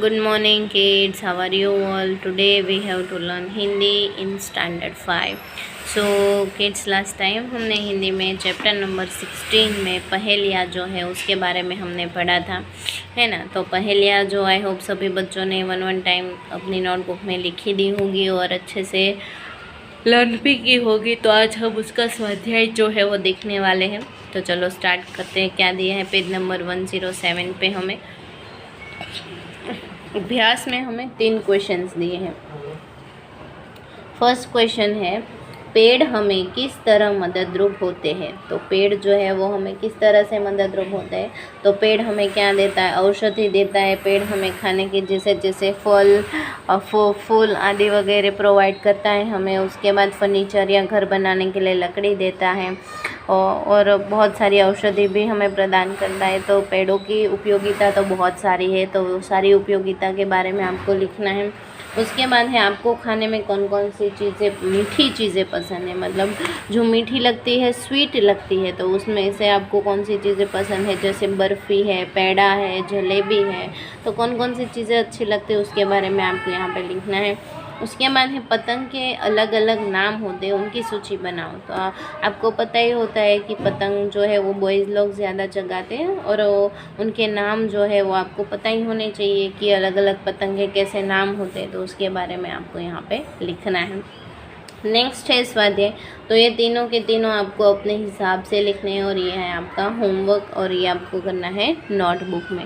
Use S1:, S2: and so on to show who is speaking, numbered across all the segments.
S1: Good morning kids, how are you all? Today we have to learn Hindi in standard 5. So kids, last time हमने हिंदी में chapter number 16 में पहेलियाँ जो है उसके बारे में हमने पढ़ा था, है ना। तो पहेलियाँ जो आई होप सभी बच्चों ने वन टाइम अपनी नोटबुक में लिखी दी होगी और अच्छे से लर्न भी की होगी। तो आज हम उसका स्वाध्याय जो है वो देखने वाले हैं। तो चलो स्टार्ट करते हैं। क्या दिया है पेज नंबर 107 पे हमें अभ्यास में हमें 3 क्वेश्चंस दिए हैं। फर्स्ट क्वेश्चन है, पेड़ हमें किस तरह मददरूप होते हैं। तो पेड़ जो है वो हमें किस तरह से मददरूप होते हैं। तो पेड़ हमें क्या देता है, औषधि देता है। पेड़ हमें खाने के जैसे फल फूल आदि वगैरह प्रोवाइड करता है हमें। उसके बाद फर्नीचर या घर बनाने के लिए लकड़ी देता है और बहुत सारी औषधि भी हमें प्रदान करता है। तो पेड़ों की उपयोगिता तो बहुत सारी है, तो सारी उपयोगिता के बारे में आपको लिखना है। उसके बाद है आपको खाने में कौन कौन सी चीज़ें, मीठी चीज़ें पसंद है, मतलब जो मीठी लगती है, स्वीट लगती है, तो उसमें से आपको कौन सी चीज़ें पसंद है। जैसे बर्फ़ी है, पेड़ा है, जलेबी है, तो कौन कौन सी चीज़ें अच्छी लगती है उसके बारे में आपको यहाँ पे लिखना है। उसके बाद है पतंग के अलग अलग नाम होते हैं, उनकी सूची बनाओ। तो आपको पता ही होता है कि पतंग जो है वो बॉयज़ लोग ज़्यादा जगाते हैं और उनके नाम जो है वो आपको पता ही होने चाहिए कि अलग अलग पतंग के कैसे नाम होते हैं। तो उसके बारे में आपको यहाँ पे लिखना है। नेक्स्ट है स्वाध्याय। तो ये तीनों के तीनों आपको अपने हिसाब से लिखने हैं और ये है आपका होमवर्क और ये आपको करना है नोटबुक में।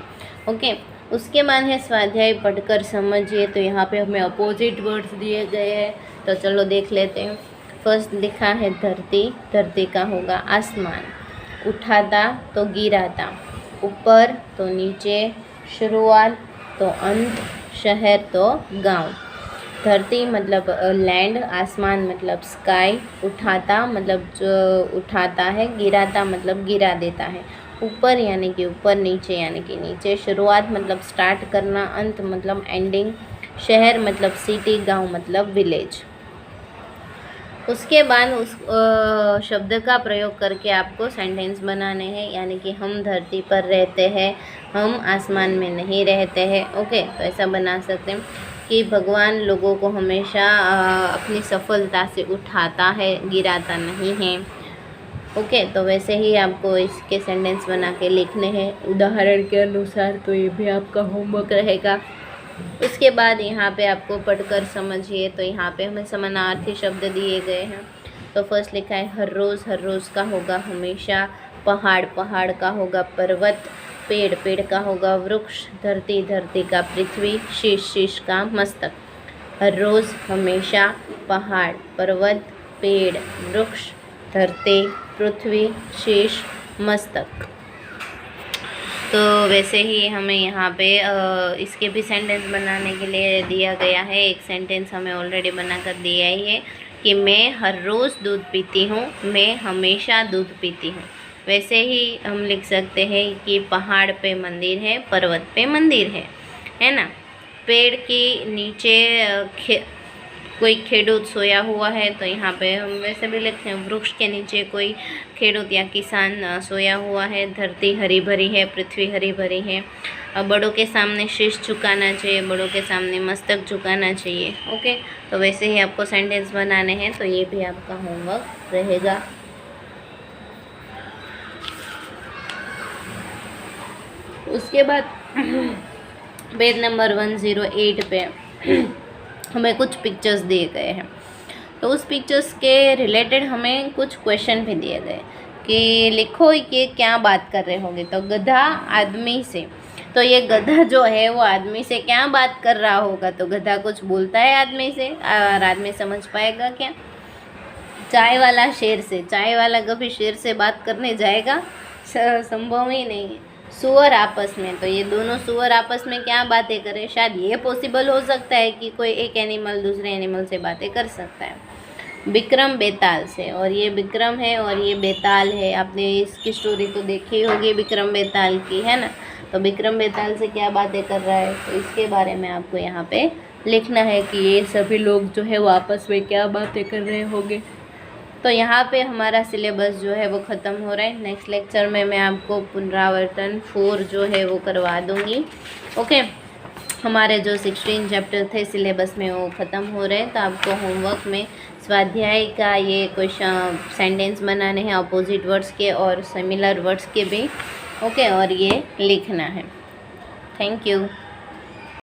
S1: ओके, उसके बाद है स्वाध्याय पढ़कर समझिए। तो यहाँ पे हमें अपोजिट वर्ड्स दिए गए हैं, तो चलो देख लेते हैं। फर्स्ट लिखा है धरती, धरती का होगा आसमान। उठाता तो गिराता, ऊपर तो नीचे, शुरुआत तो अंत, शहर तो गांव। धरती मतलब लैंड, आसमान मतलब स्काई, उठाता मतलब जो उठाता है, गिराता मतलब गिरा देता है, ऊपर यानी कि ऊपर, नीचे यानी कि नीचे, शुरुआत मतलब स्टार्ट करना, अंत मतलब एंडिंग, शहर मतलब सिटी, गांव मतलब विलेज। उसके बाद उस शब्द का प्रयोग करके आपको सेंटेंस बनाने हैं, यानी कि हम धरती पर रहते हैं, हम आसमान में नहीं रहते हैं। ओके, तो ऐसा बना सकते हैं कि भगवान लोगों को हमेशा अपनी सफलता से उठाता है, गिराता नहीं है। ओके, तो वैसे ही आपको इसके सेंटेंस बना के लिखने हैं उदाहरण के अनुसार। तो ये भी आपका होमवर्क रहेगा। उसके बाद यहाँ पे आपको पढ़कर समझिए। तो यहाँ पे हमें समानार्थी शब्द दिए गए हैं। तो फर्स्ट लिखा है हर रोज़ का होगा हमेशा, पहाड़ का होगा पर्वत, पेड़ का होगा वृक्ष, धरती का पृथ्वी, शीश का मस्तक। हर रोज़, हमेशा, पहाड़, पर्वत, पेड़, वृक्ष, धरती, पृथ्वी, शीश, मस्तक। तो वैसे ही हमें यहाँ पे इसके भी सेंटेंस बनाने के लिए दिया गया है। एक सेंटेंस हमें ऑलरेडी बनाकर दिया ही है कि मैं हर रोज़ दूध पीती हूँ, मैं हमेशा दूध पीती हूँ। वैसे ही हम लिख सकते हैं कि पहाड़ पे मंदिर है, पर्वत पे मंदिर है ना। पेड़ के नीचे कोई खेडूत सोया हुआ है, तो यहाँ पे हम वैसे भी लिखते हैं वृक्ष के नीचे कोई खेडूत या किसान सोया हुआ है। धरती हरी भरी है, पृथ्वी हरी भरी है। बड़ों के सामने शीश झुकाना चाहिए, बड़ों के सामने मस्तक झुकाना चाहिए। ओके, तो वैसे ही आपको सेंटेंस बनाने हैं। तो ये भी आपका होमवर्क रहेगा। उसके बाद पेज नंबर 108 पे हमें कुछ पिक्चर्स दिए गए हैं। तो उस पिक्चर्स के रिलेटेड हमें कुछ क्वेश्चन भी दिए गए कि लिखो कि क्या बात कर रहे होंगे। तो गधा आदमी से, तो ये गधा जो है वो आदमी से क्या बात कर रहा होगा। तो गधा कुछ बोलता है आदमी से और आदमी समझ पाएगा क्या। चाय वाला शेर से, चाय वाला कभी शेर से बात करने जाएगा, संभव ही नहीं है। सुअर आपस में, तो ये दोनों सुअर आपस में क्या बातें करें, शायद ये पॉसिबल हो सकता है कि कोई एक एनिमल दूसरे एनिमल से बातें कर सकता है। विक्रम बेताल से, और ये विक्रम है और ये बेताल है। आपने इसकी स्टोरी तो देखी होगी विक्रम बेताल की, है ना। तो विक्रम बेताल से क्या बातें कर रहा है, तो इसके बारे में आपको यहाँ पे लिखना है कि ये सभी लोग जो है वो आपस में क्या बातें कर रहे होंगे। तो यहाँ पे हमारा सिलेबस जो है वो ख़त्म हो रहा है। नेक्स्ट लेक्चर में मैं आपको पुनरावर्तन 4 जो है वो करवा दूँगी। ओके, हमारे जो 16 चैप्टर थे सिलेबस में वो ख़त्म हो रहे हैं, तो आपको होमवर्क में स्वाध्याय का ये क्वेश्चन सेंटेंस बनाने हैं अपोजिट वर्ड्स के और सिमिलर वर्ड्स के भी, ओके, और ये लिखना है। Thank you.